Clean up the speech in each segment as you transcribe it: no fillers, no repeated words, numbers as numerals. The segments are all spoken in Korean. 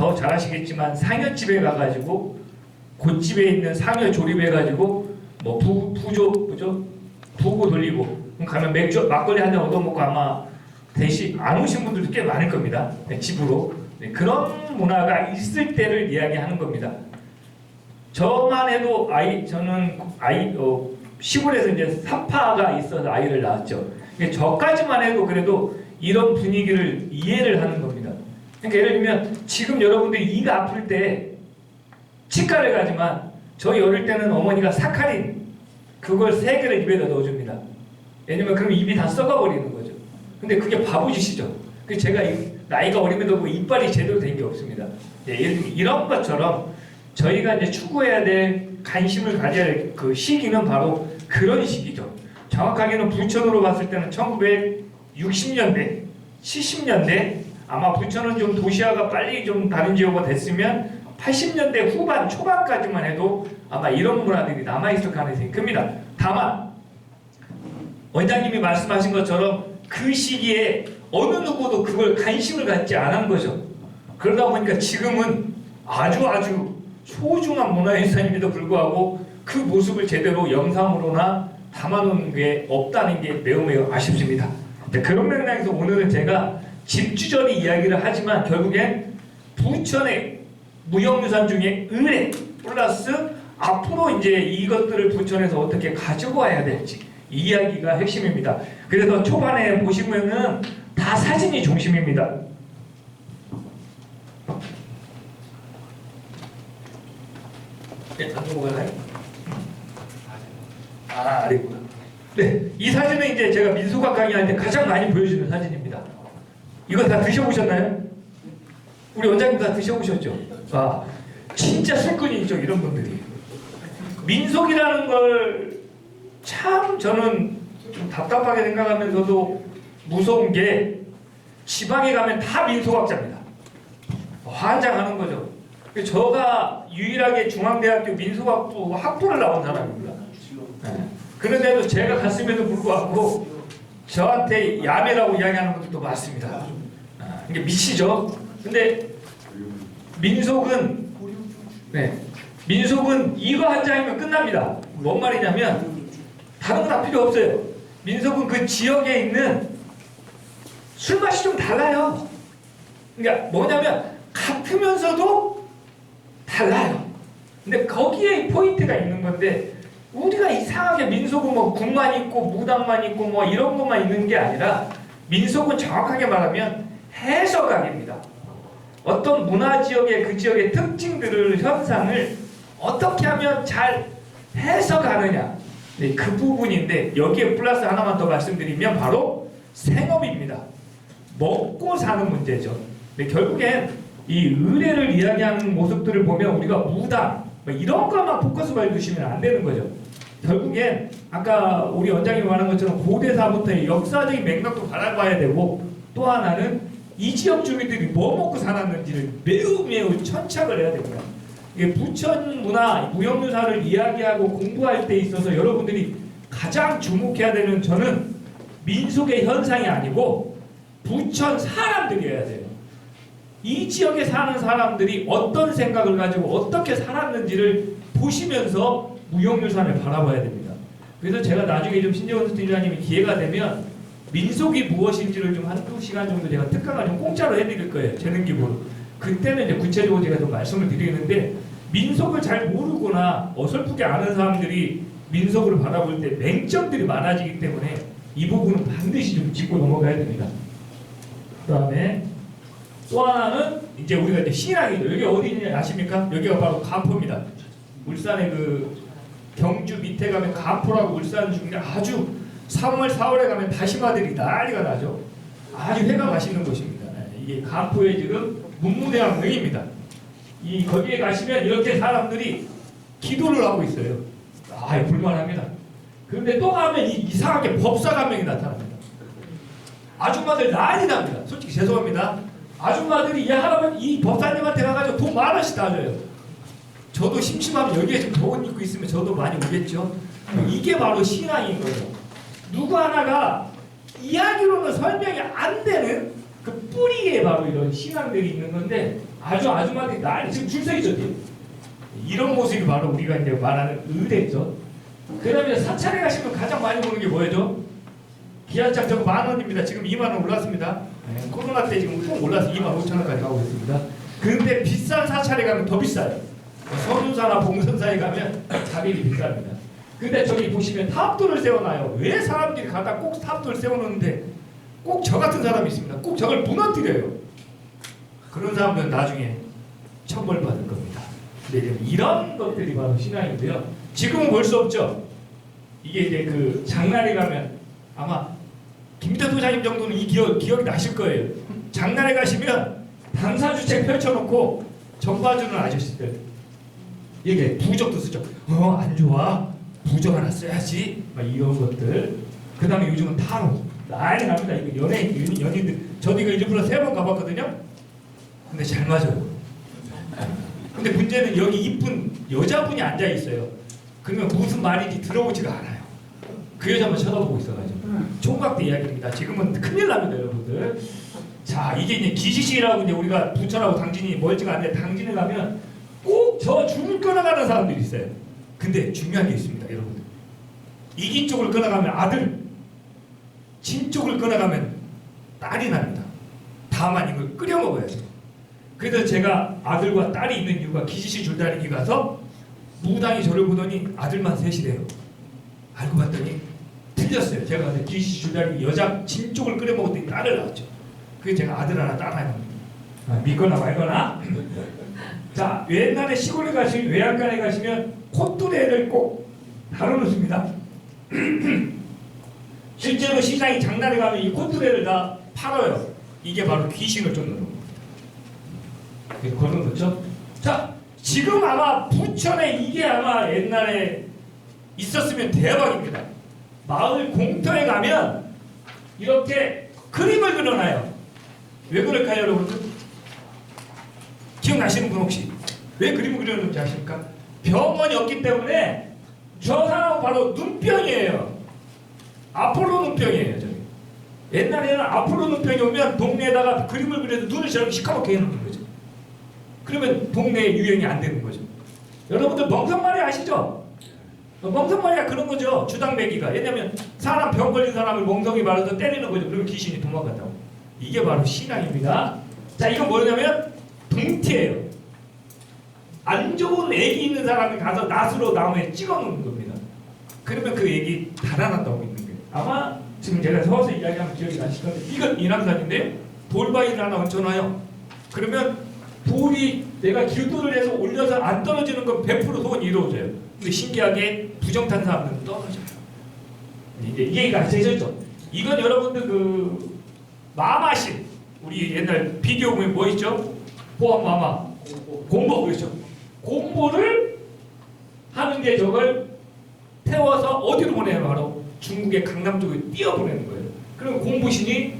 더 잘 아시겠지만 상여집에 가가지고 곧집에 있는 상여 조립해가지고 뭐 부고 돌리고 그럼 가면 맥주 막걸리 한 잔 얻어먹고 아마 대신 안 오신 분들도 꽤 많을 겁니다. 네, 집으로. 네, 그런 문화가 있을 때를 이야기하는 겁니다. 저만 해도 저는 시골에서 이제 사파가 있어서 아이를 낳았죠. 저까지만 해도 그래도 이런 분위기를 이해를 하는 겁니다. 그러니까 예를 들면 지금 여러분들이 이가 아플 때 치과를 가지만 저희 어릴 때는 어머니가 사카린 그걸 3개를 입에다 넣어줍니다. 왜냐면 그럼 입이 다 썩어버리는 거죠. 근데 그게 바보짓이죠. 그래서 제가 나이가 어림에도 뭐 이빨이 제대로 된 게 없습니다. 예, 예를 들면 이런 것처럼 저희가 이제 추구해야 될 관심을 가져야 될 그 시기는 바로 그런 시기죠. 정확하게는 부천으로 봤을 때는 1960년대, 70년대 아마 부천은 좀 도시화가 빨리 좀 다른 지역으로 됐으면 80년대 후반 초반까지만 해도 아마 이런 문화들이 남아있을 가능성이 큽니다. 다만 원장님이 말씀하신 것처럼 그 시기에 어느 누구도 그걸 관심을 갖지 않은 거죠. 그러다 보니까 지금은 아주 소중한 문화유산임에도 불구하고 그 모습을 제대로 영상으로나 담아놓은 게 없다는 게 매우 아쉽습니다. 그런 맥락에서 오늘은 제가 집주전이 이야기를 하지만 결국엔 부천의 무형유산 중에 의뢰 플러스 앞으로 이제 이것들을 부천에서 어떻게 가지고 와야 될지 이 이야기가 핵심입니다. 그래서 초반에 보시면은 다 사진이 중심입니다. 네, 안 넘어가나요? 아래구나. 네, 이 사진은 이제 제가 민속학 강의할 때 가장 많이 보여주는 사진입니다. 이거 다 드셔보셨나요? 우리 원장님 다 드셔보셨죠? 아, 진짜 술꾼이죠, 이런 분들이. 민속이라는 걸 참 저는 좀 답답하게 생각하면서도 무서운 게 지방에 가면 다 민속학자입니다. 환장하는 거죠. 저가 유일하게 중앙대학교 민속학부 학부를 나온 사람입니다. 네. 그런데도 제가 갔음에도 불구하고 저한테 야매라고 이야기하는 것도 많습니다. 이게 미치죠. 근데 민속은 이거 한 장이면 끝납니다. 뭔 말이냐면 다른 거 다 필요 없어요. 민속은 그 지역에 있는 술 맛이 좀 달라요. 그러니까 뭐냐면 같으면서도 달라요. 근데 거기에 포인트가 있는 건데 우리가 이상하게 민속은 뭐 국만 있고 무당만 있고 뭐 이런 것만 있는 게 아니라 민속은 정확하게 말하면 해석학입니다. 어떤 문화 지역의 그 지역의 특징들을 현상을 어떻게 하면 잘 해석하느냐 네, 그 부분인데 여기에 플러스 하나만 더 말씀드리면 바로 생업입니다. 먹고 사는 문제죠. 근데 결국엔 이 의뢰를 이야기하는 모습들을 보면 우리가 무당 뭐 이런 것만 포커스를 두시면 안 되는 거죠. 결국엔 아까 우리 원장님이 말한 것처럼 고대사부터의 역사적인 맥락도 바라봐야 되고 또 하나는 이 지역 주민들이 뭐 먹고 살았는지를 매우 천착을 해야 됩니다. 이게 부천 문화, 무형유산을 이야기하고 공부할 때 있어서 여러분들이 가장 주목해야 되는 저는 민속의 현상이 아니고 부천 사람들이어야 돼요. 이 지역에 사는 사람들이 어떤 생각을 가지고 어떻게 살았는지를 보시면서 무형유산을 바라봐야 됩니다. 그래서 제가 나중에 좀 신재원 팀장님이 기회가 되면 민속이 무엇인지를 좀 한두 시간 정도 제가 특강을 좀 공짜로 해드릴 거예요. 재능 기부로. 그때는 이제 구체적으로 제가 좀 말씀을 드리는데 민속을 잘 모르거나 어설프게 아는 사람들이 민속을 바라볼 때 맹점들이 많아지기 때문에 이 부분은 반드시 좀 짚고 넘어가야 됩니다. 그 다음에 또 하나는 이제 우리가 이제 신앙이죠. 여기 어디냐 아십니까? 여기가 바로 간포입니다. 울산의 그 경주 밑에 가면 간포라고 울산 중에 아주 3월, 4월에 가면 다시마들이 난리가 나죠. 아주 회가 맛있는 곳입니다. 이게 간포의 지금 문무대왕릉입니다. 이 거기에 가시면 이렇게 사람들이 기도를 하고 있어요. 아, 불만합니다. 그런데 또 가면 이상하게 법사감명이 나타납니다. 아줌마들 난리 납니다. 솔직히 죄송합니다. 아줌마들이 이 법사님한테 가가지고 돈 10,000원씩 다 줘요. 저도 심심하면 여기에 좀 돈 입고 있으면 저도 많이 오겠죠. 이게 바로 신앙인 거예요. 누구 하나가 이야기로는 설명이 안 되는 그 뿌리에 바로 이런 신앙들이 있는 건데 아줌마들이 난리 지금 줄 서 있죠. 이런 모습이 바로 우리가 이제 말하는 의대죠. 그 다음에 사찰에 가시면 가장 많이 보는 게 뭐예요? 기아장 저거 10,000원입니다. 지금 20,000원 올랐습니다. 네, 코로나 때 지금 좀 올라서 25,000원까지 가고 있습니다. 근데 비싼 사찰에 가면 더 비싸요. 선운사나 봉선사에 가면 자비이 비쌉니다. 근데 저기 보시면 탑돌을 세워놔요. 왜 사람들이 가다 꼭 탑돌을 세워놓는데 꼭 저 같은 사람이 있습니다. 꼭 저걸 무너뜨려요. 그런 사람들은 나중에 처벌받을 겁니다. 근데 이런 것들이 바로 신앙인데요. 지금은 볼 수 없죠. 이게 이제 그 장날에 가면 아마 김대 도사님 정도는 이 기억이 나실 거예요. 장날에 가시면 당사주책 펼쳐놓고 정 봐주는 아저씨들 이게 부적도 쓰죠. 안 좋아. 부적 하나 써야지. 막 이런 것들. 그 다음에 요즘은 타로 난리 납니다. 이거 연예인들 저도 이거 일부러 3번 가봤거든요. 근데 잘 맞아요. 근데 문제는 여기 이쁜 여자분이 앉아 있어요. 그러면 무슨 말인지 들어보지가 않아요. 그 여자만 쳐다보고 있어가지고 총각대 이야기입니다. 지금은 큰일 납니다, 여러분들. 자, 이게 이제 기지식이라고 이제 우리가 부천하고 당진이 멀지가 않는데 당진에 가면 꼭 저 줄을 끊어가는 사람들이 있어요. 근데 중요한 게 있습니다, 여러분들. 이긴 쪽을 끊어가면 아들, 진 쪽을 끊어가면 딸이 납니다. 다만 이걸 끓여 먹어야죠. 그래서 제가 아들과 딸이 있는 이유가 기지식 줄다리기 가서 무당이 저를 보더니 아들만 셋이래요. 알고 봤더니 틀렸어요. 제가 기지식 줄다리기 여자 진 쪽을 끓여 먹었더니 딸을 낳았죠. 그게 제가 아들 하나 딸 하나 믿거나 말거나. 자, 옛날에 시골에 가시면 외양간에 가시면 콧뚜레를 꼭 다뤄놓습니다. 실제로 시장에 장날에 가면 이 콧뚜레를 다 팔아요. 이게 바로 귀신을 쫓는 겁니다. 그런 거죠. 자, 지금 아마 부천에 이게 아마 옛날에 있었으면 대박입니다. 마을 공터에 가면 이렇게 그림을 그려놔요. 왜 그럴까요, 여러분들? 기억나시는 분 혹시? 왜 그림을 그려놓는지 아십니까? 병원이 없기 때문에 저 사람은 바로 눈병이에요. 아폴로 눈병이에요. 저기. 옛날에는 아폴로 눈병이 오면 동네에다가 그림을 그려서 눈을 저렇게 시커멓게 해놓는 거죠. 그러면 동네에 유행이 안 되는 거죠. 여러분들 멍석말이 아시죠? 멍석말이가 그런 거죠. 주당배기가. 왜냐면 사람 병 걸린 사람을 멍석이 말아서 때리는 거죠. 그러면 귀신이 도망간다고. 이게 바로 신앙입니다. 자, 이건 뭐냐면 동티예요. 안 좋은 애기 있는 사람이 가서 낫으로 나무에 찍어놓는 겁니다. 그러면 그 애기 달아난다고 있는 거예요. 아마 지금 제가 서서 이야기하면 기억이 나실 건데 이건 인왕산인데 돌바위를 하나 얹혀놔요. 그러면 돌이 내가 기도를 해서 올려서 안 떨어지는 건 100% 소원이 이루어져요. 근데 신기하게 부정탄 사람들은 떨어져요. 이게 제절죠. 이건 여러분들 그 마마신 우리 옛날 비디오 보면 뭐 있죠? 보안 마마 공보 그렇죠. 공보를 하는데 저걸 태워서 어디로 보내요? 바로 중국의 강남 쪽에 띄어보내는 거예요. 그럼 공부신이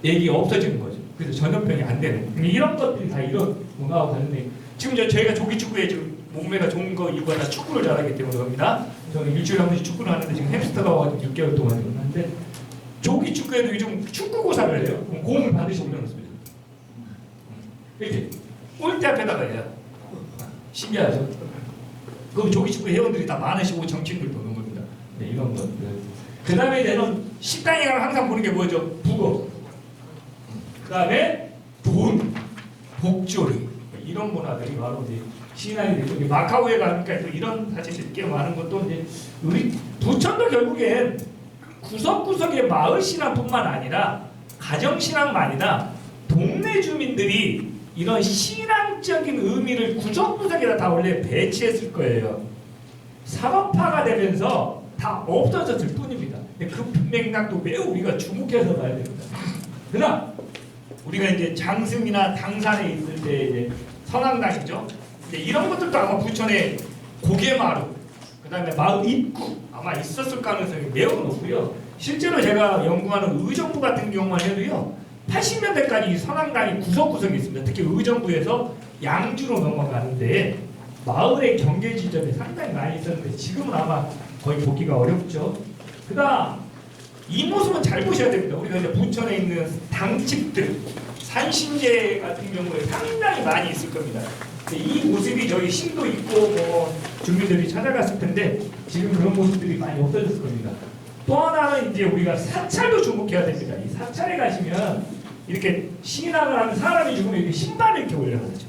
얘기 없어지는 거죠. 그래서 전염병이 안 되는 이런 것들이 다 이런 문화와 관련된. 지금 저희가 조기축구에 지금 몸매가 좋은 거 이유가 다 축구를 잘하기 때문에 그럽니다. 저는 일주일에 한 번씩 축구를 하는데 지금 햄스터가 와가지고 6개월 동안 하는데 조기축구에도 요즘 축구고사를 해요. 그럼 공을 반드시 올려놓습니다. 이렇게 골대 앞에다가 해요. 신기하죠? 그럼 조기축구 회원들이 다 많으시고 정치인들도 오는 겁니다. 네, 이런 것들. 그 다음에 저는 식당에 가면 항상 보는 게 뭐죠? 북어. 그 다음에 돈, 복조리 이런 문화들이 바로 이제 신앙이 되죠. 마카오에 가니까 또 이런 사실들이 꽤 많은 것도 이제 우리 부천도 결국엔 구석구석의 마을 신앙뿐만 아니라 가정 신앙만 아니라 동네 주민들이 이런 신앙적인 의미를 구석구석에다 다 원래 배치했을 거예요. 산업화가 되면서 다 없어졌을 뿐입니다. 근데 그 맥락도 매우 우리가 주목해서 봐야 됩니다. 그러나 우리가 이제 장승이나 당산에 있을 때 이제 선앙당이죠. 근데 이런 것들도 아마 부천에 고개마루, 그 다음에 마을 입구 아마 있었을 가능성이 매우 높고요. 실제로 제가 연구하는 의정부 같은 경우만 해도요. 80년대까지 이 선앙당이 구석구석에 있습니다. 특히 의정부에서 양주로 넘어가는데 마을의 경계 지점이 상당히 많이 있었는데 지금은 아마 거의 보기가 어렵죠. 그다음 이 모습은 잘 보셔야 됩니다. 우리가 이제 부천에 있는 당직들, 산신제 같은 경우에 상당히 많이 있을 겁니다. 이 모습이 저희 신도 있고 뭐 주민들이 찾아갔을 텐데 지금 그런 모습들이 많이 없어졌을 겁니다. 또 하나는 이제 우리가 사찰도 주목해야 됩니다. 이 사찰에 가시면 이렇게 신앙을 하는 사람이 죽으면 이렇게 신발을 이렇게 올려가죠.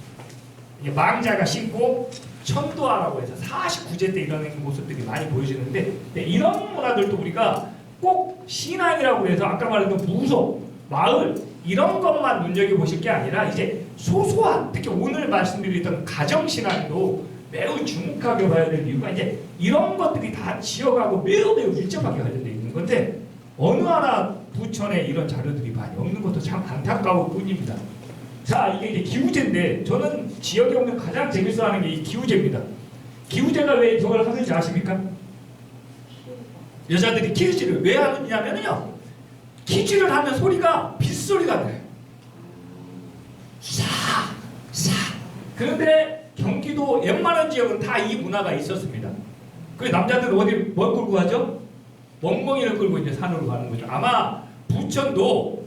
이게 망자가 신고 천도하라고 해서 49제 때 이런 모습들이 많이 보여지는데 이런 문화들도 우리가 꼭 신앙이라고 해서 아까 말했던 무속, 마을 이런 것만 눈여겨보실 게 아니라 이제 소소한 특히 오늘 말씀드렸던 가정신앙도 매우 주목하게 봐야 될 이유가 이제 이런 것들이 다 지역하고 매우 밀접하게 관련되어 있는 건데 어느 하나 부천에 이런 자료들이 많이 없는 것도 참 안타까울 뿐입니다. 자, 이게 이제 기우제인데 저는 지역에 오면 가장 재밌어하는 게 이 기우제입니다. 기우제가 왜 이걸 하는지 아십니까? 여자들이 키즈를 왜 하느냐면요, 키즈를 하면 소리가 빗소리가 나요. 사. 그런데 경기도 웬만한 지역은 다 이 문화가 있었습니다. 그래서 남자들은 어디 뭘 끌고 가죠? 멍멍이를 끌고 이제 산으로 가는 거죠. 아마 부천도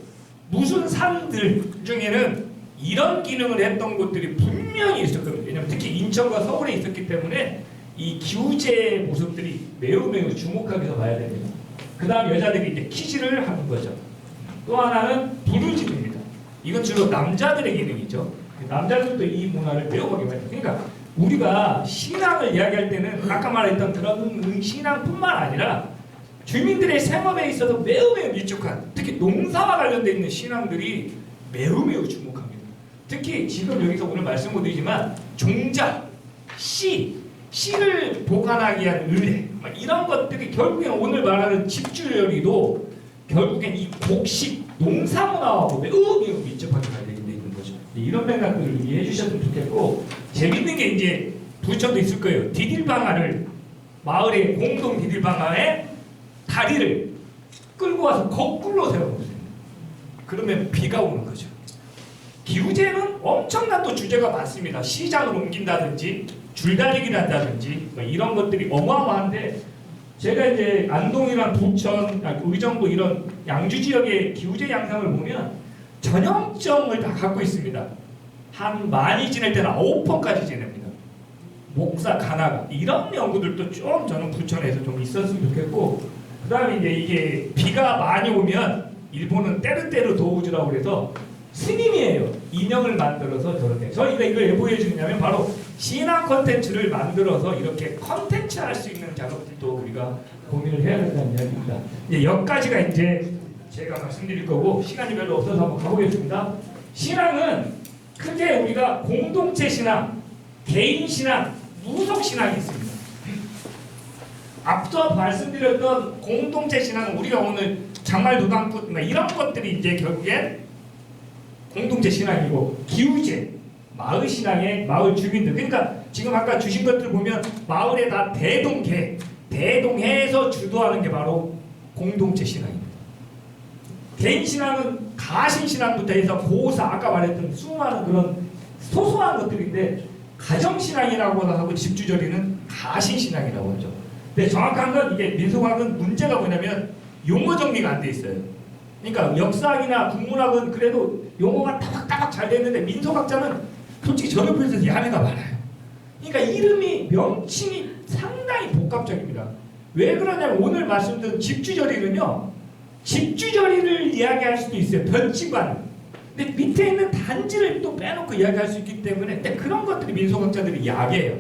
무슨 산들 중에는 이런 기능을 했던 곳들이 분명히 있을 겁니다. 왜냐하면 특히 인천과 서울에 있었기 때문에 이 기우제의 모습들이 매우 주목하면서 봐야 됩니다. 그 다음 여자들이 이제 키즈를 하는 거죠. 또 하나는 부르짖습니다. 이건 주로 남자들의 기능이죠. 남자들도 이 문화를 매우 하게 봐요. 그러니까 우리가 신앙을 이야기할 때는 아까 말했던 그런 신앙뿐만 아니라 주민들의 생업에 있어서 매우 밀접한 특히 농사와 관련되어 있는 신앙들이 매우 주목합니다. 특히 지금 여기서 오늘 말씀 못 드리지만 종자, 씨를 보관하기 위한 의뢰 이런 것들이 결국엔 오늘 말하는 집주열이도 결국엔 이 곡식 농사문화하고 매우 밀접하게 관련되어 있는 거죠. 이런 맥락들을 이해해 주셨으면 좋겠고 재밌는 게 이제 부천도 있을 거예요. 디딜방아를 마을의 공동 디딜방아에 다리를 끌고 와서 거꾸로 세워놓으세요. 그러면 비가 오는 거죠. 기우제는 엄청난 또 주제가 많습니다. 시장을 옮긴다든지 줄다리기를 한다든지 이런 것들이 어마어마한데 제가 이제 안동이랑 부천, 의정부 이런 양주 지역의 기우제 양상을 보면 전형점을 다 갖고 있습니다. 한 많이 지낼 때는 9번까지 지냅니다. 목사, 가나가 이런 연구들도 좀 저는 부천에서 좀 있었으면 좋겠고 그 다음에 이제 이게 비가 많이 오면 일본은 때르때르 도우즈라고 그래서 스님이에요. 인형을 만들어서 저렇게 저희가 이걸 왜 보여주냐면 바로 신앙 컨텐츠를 만들어서 이렇게 컨텐츠 할 수 있는 작업들도 우리가 고민을 해야 된다는 이야기입니다. 이제 여기까지가 이제 제가 말씀드릴 거고 시간이 별로 없어서 한번 가보겠습니다. 신앙은 크게 우리가 공동체 신앙, 개인 신앙, 무속 신앙이 있습니다. 앞서 말씀드렸던 공동체 신앙은 우리가 오늘 장말 노당부 이런 것들이 이제 결국엔 공동체 신앙이고 기우제, 마을 신앙의 마을 주민들 그러니까 지금 아까 주신 것들 보면 마을에 다 대동해에서 주도하는 게 바로 공동체 신앙입니다. 개인 신앙은 가신 신앙부터 해서 고사 아까 말했던 수많은 그런 소소한 것들인데 가정 신앙이라고 하고 집주절이는 가신 신앙이라고 하죠. 근데 정확한 건 이게 민속학은 문제가 뭐냐면 용어 정리가 안 돼 있어요. 그러니까 역사학이나 국문학은 그래도 용어가 따박따박 잘 돼 있는데 민속학자는 솔직히 저를 비해서 야매가 많아요. 그러니까 이름이 명칭이 상당히 복합적입니다. 왜 그러냐면 오늘 말씀드린 집주절이는요. 집주절이를 이야기할 수도 있어요. 변치관. 근데 밑에 있는 단지를 또 빼놓고 이야기할 수 있기 때문에 근데 그런 것들이 민속학자들이 야매예요.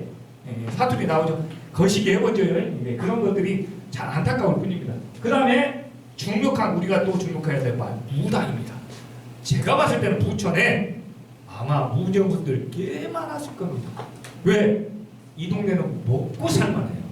사투리 나오죠. 거시기 해보죠. 그런 것들이 잘 안타까울 뿐입니다. 그 다음에 중력한 우리가 또 중력해야 될 말 무당입니다. 제가 봤을 때는 부천에 아마 무정분들 꽤 많았을 겁니다. 왜? 이 동네는 먹고 살만해요.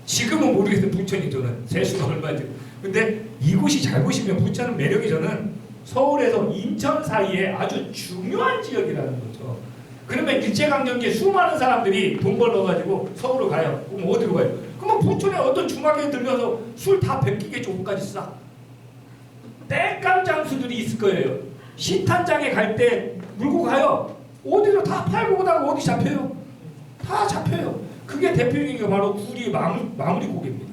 지금은 모르겠어요. 부천이 저는 세수가 얼마인지. 근데 이곳이 잘 보시면 부천은 매력이 저는 서울에서 인천 사이에 아주 중요한 지역이라는 거죠. 그러면 일제강점기에 수많은 사람들이 돈 벌러가지고 서울로 가요. 그럼 어디로 가요? 그러면 부천에 어떤 중학교에 들면서 술 다 베끼게 조금까지 싸. 땔감 장수들이 있을 거예요. 시탄장에 갈 때 물고 가요. 어디로 다 팔고 오다가 어디 잡혀요? 다 잡혀요. 그게 대표적인 게 바로 구리 마무리 고개입니다.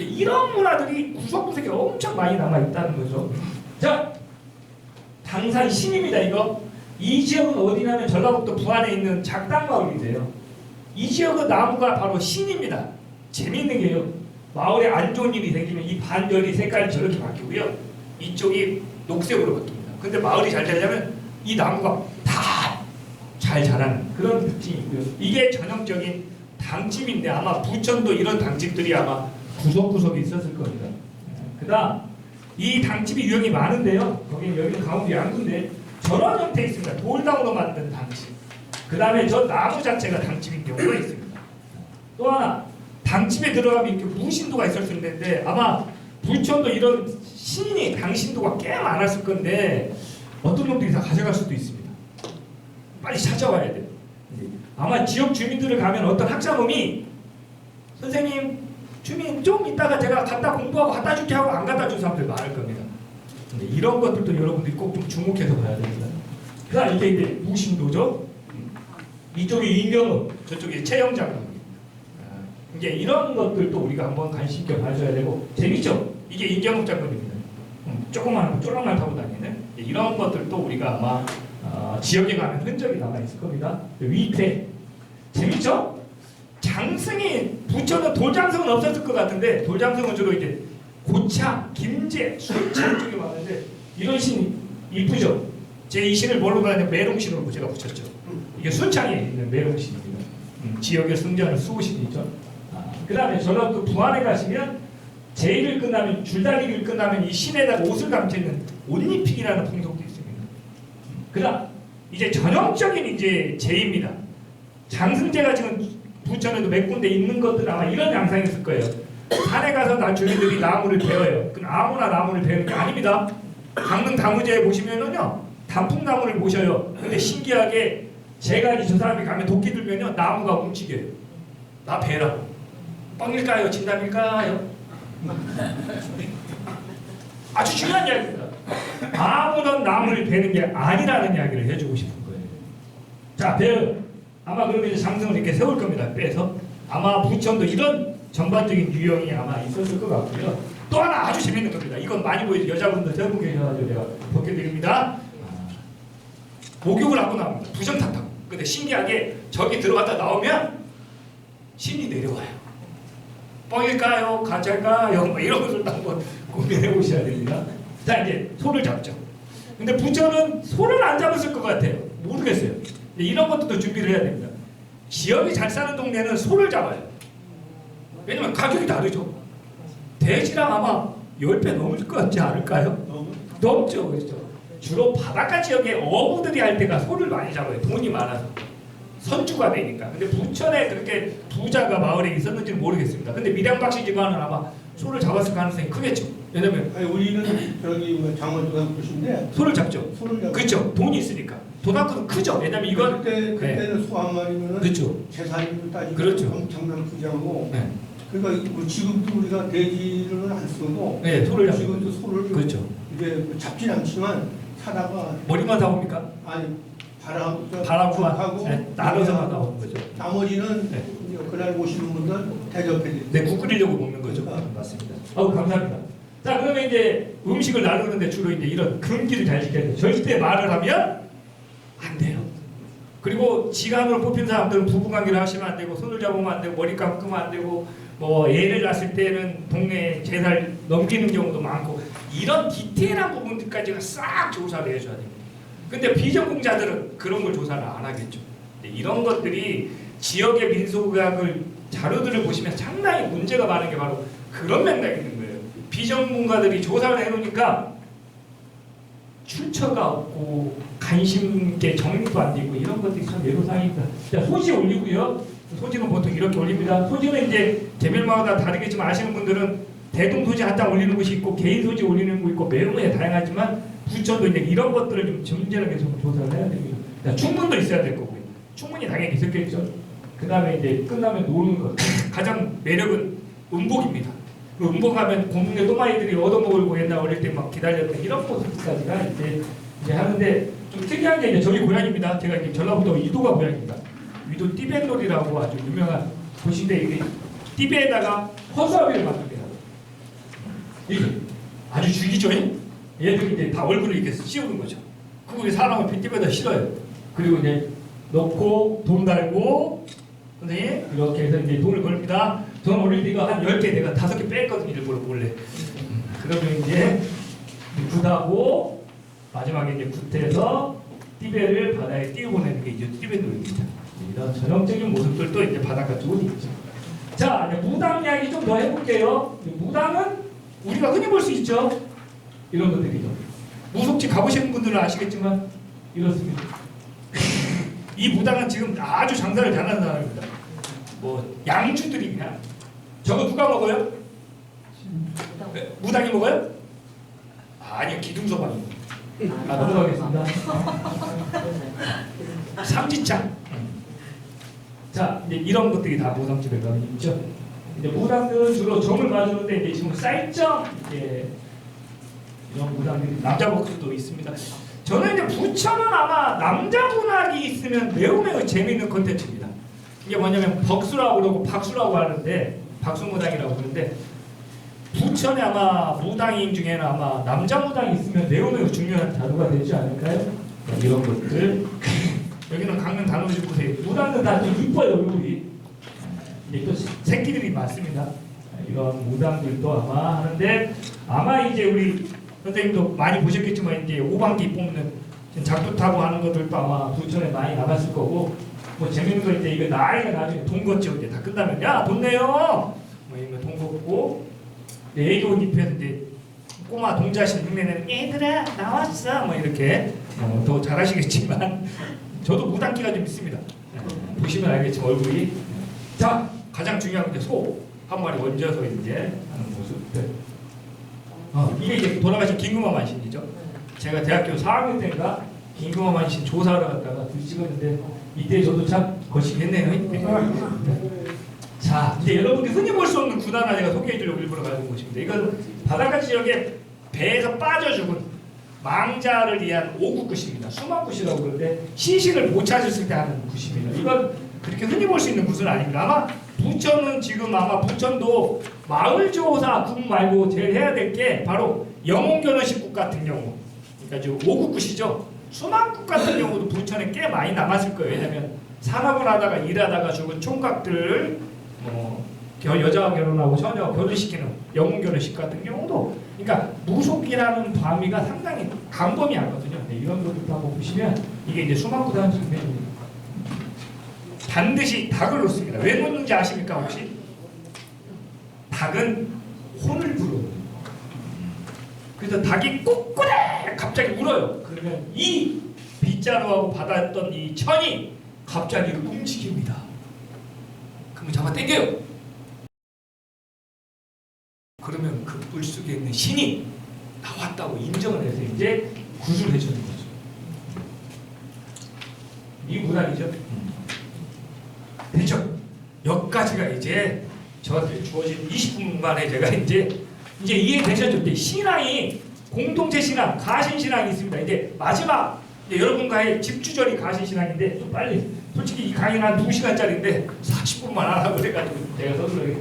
이런 문화들이 구석구석에 엄청 많이 남아있다는 거죠. 자, 당산 신입니다. 이거 이 지역은 어디냐면 전라북도 부안에 있는 작당마을인데요. 이 지역의 나무가 바로 신입니다. 재밌는 게요, 마을에 안 좋은 일이 생기면 이 반열이 색깔이 저렇게 바뀌고요, 이쪽이 녹색으로 바뀝니다. 근데 마을이 잘 되려면 이 나무가 다 잘 자라는 그런 특징이 있고요. 이게 전형적인 당집인데 아마 부천도 이런 당집들이 아마 구석구석에 있었을 겁니다. 그 다음 이 당집이 유형이 많은데요, 여기는 가운데 양구인데 저런 형태 있습니다. 돌담으로 만든 당집. 그 다음에 저 나무 자체가 당집인 경우가 있습니다. 또 하나, 당집에 들어가면 이렇게 무신도가 있을 수 있는데 아마 부천도 이런 신이 당신도가 꽤 많았을 건데 어떤 놈들이 다 가져갈 수도 있습니다. 빨리 찾아와야 돼요. 아마 지역 주민들을 가면 어떤 학자놈이 선생님, 주민 좀 이따가 제가 갖다 공부하고 갖다 줄게 하고 안 갖다 준 사람들 많을 겁니다. 근데 이런 것들도 여러분들이 꼭 좀 주목해서 봐야 됩니다. 그다음 이게 이제 무신도죠. 이쪽이 임경읍, 저쪽이 최영장입니다. 이제 이런 것들도 우리가 한번 관심 있게 봐줘야 되고, 재밌죠? 이게 임경읍 장군입니다. 조그만 쪼랑말 타고 다니는 이런 것들도 우리가 아마 지역에 가면 흔적이 남아 있을 겁니다. 위패 재밌죠? 장승이 부천은 돌장승은 없었을 것 같은데 돌장승은 주로 이제 고창, 김제, 순창 쪽에 많은데 이런 신 이쁘죠? 제 이 신을 뭘로 가냐면 매롱신으로 제가 붙였죠. 이게 순창에 있는 매롱신입니다. 지역의 승자는 수호신이죠. 그 다음에 전라도 부안에 가시면 제일을 끝나면 줄다리기를 끝나면 이 신에다가 옷을 감추는 옷입히기라는 풍속도 있습니다. 그다음 이제 전형적인 이제 제입니다. 장승제가 지금 부천에도 몇 군데 있는 것들 아마 이런 양상이 있을 거예요. 산에 가서 나 주민들이 나무를 베어요. 그 아무나 나무를 베는 게 아닙니다. 강릉 다무제에 보시면은요, 단풍나무를 모셔요. 근데 신기하게 제가 이제 저 사람이 가면 도끼 들면요, 나무가 움직여요. 나 베라. 뻥일까요? 진담일까요? 아주 중요한 이야기입니다. 아무런 나무를 베는 게 아니라는 이야기를 해주고 싶은 거예요. 자, 베어. 아마 그러면 이제 장승을 이렇게 세울 겁니다. 빼서. 아마 부천도 이런 전반적인 유형이 아마 있었을 것 같고요. 또 하나 아주 재밌는 겁니다. 이건 많이 보이죠. 여자분들 세 분 계셔가지고 제가 벗겨드립니다. 목욕을 하고 나옵니다. 부정탔다고. 근데 신기하게 저기 들어갔다 나오면 신이 내려와요. 뻥일까요? 가짜일까요? 뭐 이런 것을 한번 고민해 보셔야 됩니다. 자, 이제 소를 잡죠. 근데 부천은 소를 안 잡았을 것 같아요. 모르겠어요. 이런 것도 준비를 해야 됩니다. 지역이 잘 사는 동네는 소를 잡아요. 왜냐면 가격이 다르죠. 돼지랑 아마 10배 넘을 것 같지 않을까요? 넘죠. 그렇죠. 주로 바닷가 지역에 어부들이 할 때가 소를 많이 잡아요. 돈이 많아서. 선주가 되니까. 근데 부천에 그렇게 부자가 마을에 있었는지는 모르겠습니다. 근데 밀양박씨 집안은 아마 소를 잡았을 가능성이 크겠죠. 왜냐면 우리는 저기 장원도가 그러신데 소를 잡죠. 소를 잡죠. 그렇죠. 돈이 있으니까. 돈만큼 크죠. 왜냐면 이건 그때는 소 한 마리면은 그렇죠. 재산으로 따지면 그렇죠. 엄청난 부자고. 네. 그러니까 지금도 우리가 돼지를 안 쓰고 네, 소를 지금도 소를 그렇죠. 이게 잡진 않지만 사다가 머리만 잡습니까? 아니 바람구만 바람구만 네, 나눠서만 나오는 거죠. 나머지는 네. 그날 오시는 분들 대접해 네, 국 끓이려고 먹는 거죠. 맞습니다. 감사합니다. 자, 그러면 이제 음식을 나누는데 주로 이제 이런 금기를 잘 지켜야 돼요. 절대 말을 하면 안 돼요. 그리고 지간으로 뽑힌 사람들은 부부관계를 하시면 안 되고, 손을 잡으면 안 되고, 머리 감으면 안 되고, 뭐 애를 낳았을 때는 동네 제사를 넘기는 경우도 많고, 이런 디테일한 부분들까지가 싹 조사를 해줘야 됩니다. 근데 비전공자들은 그런 걸 조사를 안 하겠죠. 이런 것들이 지역의 민속의학을 자료들을 보시면 상당히 문제가 많은 게 바로 그런 맥락이 있는 거예요. 비전문가들이 조사를 해놓으니까 출처가 없고 관심 있게 정리도 안 되고 이런 것들이 참 애로사항입니다. 자, 소지 올리고요. 소지는 보통 이렇게 올립니다. 소지는 이제 개별마다 다르겠지만 아시는 분들은 대동소지 한 장 올리는 곳이 있고 개인 소지 올리는 곳이 있고 매우 다양하지만 부천도 이제 이런 것들을 좀 점진하게 좀 조사를 해야 됩니다. 자, 충문도 있어야 될 거고요. 충문이 당연히 있었겠죠. 그 다음에 이제 끝나면 노는 것. 가장 매력은 음복입니다. 그 음복하면 공중에 또마이들이 얻어먹으려고 옛날 어릴 때 막 기다렸던 이런 모습까지가 이제 하는데 좀 특이한 게 이제 저희 고향입니다. 제가 이제 전라북도 이도가 고향입니다. 이도 띠뱃놀이라고 아주 유명한 곳인데 이게 띠배에다가 허수아비를 만듭니다. 이게 아주 죽이죠. 얘들이 이제 다 얼굴을 이렇게 씌우는 거죠. 그거 사람을 빈집에다 실어요. 그리고 이제 넣고 돈 달고 선생님 이렇게 해서 이제 돈을 걸립니다. 돈 올릴 때 이거 한 10개 내가 5개 뺐거든요. 일부러 몰래. 그러면 이제 굿하고 마지막에 이제 굿해서 띠배를 바다에 띄워보내는 게 이제 띠배 놀이입니다. 이런 전형적인 모습들도 이제 바닷가 쪽은 있죠. 자, 이제 무당 이야기 좀 더 해볼게요. 무당은 우리가 흔히 볼 수 있죠. 이런 것들이죠. 무속지 가보시는 분들은 아시겠지만 이렇습니다. 이 무당은 지금 아주 장사를 잘하는 사람입니다. 뭐 양주들이 그냥 저거 누가 먹어요? 무당이 먹어요? 아니요, 기둥서방이. 넘어가겠습니다. 삼지창. 자, 이제 이런 것들이 다 무당집에 가면 있죠. 이제 무당들은 주로 점을 봐주는데 이제 지금 쌀점 이런 무당들이 남자 복수도 있습니다. 저는 이제 부천은 아마 남자 문학이 있으면 매우 재미있는 콘텐츠입니다. 이게 뭐냐면 벅수라고 그러고 박수라고 하는데 박수무당이라고 그러는데 부천에 아마 무당인 중에는 아마 남자 무당이 있으면 매우 중요한 자료가 되지 않을까요? 이런 것들. 여기는 강릉 단오지 보세요. 무당은 다 좀 이뻐요 얼굴이. 이제 또 새끼들이 많습니다. 이런 무당들도 아마 하는데 아마 이제 우리 선생님도 많이 보셨겠지만 이제 오방기 뽑는 작두 타고 하는 것들도 아마 부천에 많이 나갔을 거고 뭐 재밌는 거 이제 이거 나이가 나중에 돈 걷죠. 이제 다 끝나면 야 돈 내요. 뭐 이런 돈 걷고 애교 입혀서 이제 꼬마 동자신 흉내내는 얘들아 나왔어 뭐 이렇게 더 잘하시겠지만 저도 무당기가 좀 있습니다. 보시면 알겠지만 얼굴이 자 가장 중요한 게 소 한 마리 얹어서 이제 하는 모습들. 이게 이제 돌아가신 김금화 만신이죠. 제가 대학교 4학년 때인가 김금화 만신 조사하러 갔다가 찍었는데 이때 저도 참 거시기했네요. 자, 이제 여러분들이 흔히 볼 수 없는 굿 하나 제가 소개해주려고 일부러 가지고 오십니다. 이건 바닷가 지역에 배에서 빠져 죽은 망자를 위한 오굿굿입니다. 수막굿이라고 그러는데 신신을 못 찾았을 때 하는 굿입니다. 이건 그렇게 흔히 볼 수 있는 굿은 아닙니다. 아마 부천은 지금 아마 부천도 마을조사 굿 말고 제일 해야 될 게 바로 영혼결혼식 굿 같은 경우 그러니까 지금 오굿굿이죠. 수막굿 같은 경우도 부천에 꽤 많이 남았을 거예요. 왜냐하면 산업을 하다가 일하다가 죽은 총각들을 여자와 결혼하고 처녀와 결혼시키는 영혼결혼식 같은 경우도 그러니까 무속이라는 범위가 상당히 광범위하거든요. 네, 이런 것들도 한번 보시면 이게 이제 수막굿 하는 측면입니다. 반드시 닭을 놓습니다. 왜 놓는지 아십니까 혹시? 닭은 혼을 불어요. 그래서 닭이 ቁ꾸레 갑자기 울어요. 그러면 이 빗자루하고 받았던 이 천이 갑자기 움직입니다. 그러면 잡아 당겨요. 그러면 그 물속에 있는 신이 나왔다고 인정을 해서 이제 굿을 해주는 거죠. 이 무당이죠. 됐죠? 여기까지가 이제 저한테 주어진 20분 만에 제가 이제 이해되셨죠? 이제 신앙이 공동체 신앙, 가신 신앙이 있습니다. 이제 마지막 이제 여러분과의 집주절이 가신 신앙인데 좀 빨리 솔직히 이 강의는 한 2시간짜리인데 40분만 하라고 해가지고 제가 서술하게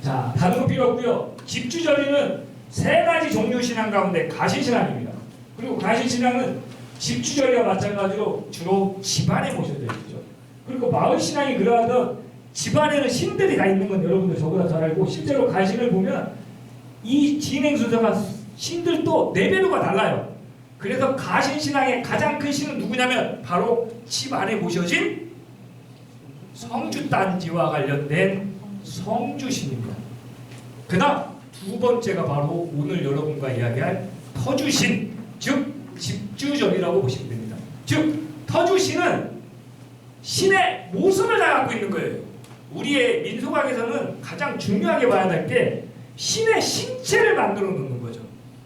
자 다른 거 필요 없고요. 집주절이는 3가지 종류 신앙 가운데 가신 신앙입니다. 그리고 가신 신앙은 집주절이와 마찬가지로 주로 집안에 모셔져 있죠. 그리고 마을 신앙이 그러하던 집안에는 신들이 다 있는 건 여러분들 저보다 잘 알고 실제로 가신을 보면 이 진행 순서가 신들도 레벨로가 달라요. 그래서 가신 신앙의 가장 큰 신은 누구냐면 바로 집안에 모셔진 성주단지와 관련된 성주신입니다. 그 다음 두 번째가 바로 오늘 여러분과 이야기할 터주신 즉 집주절이라고 보시면 됩니다. 즉 터주신은 신의 모습을 다 갖고 있는 거예요. 우리의 민속학에서는 가장 중요하게 봐야 될 게 신의 신체를 만들어 놓는 거죠.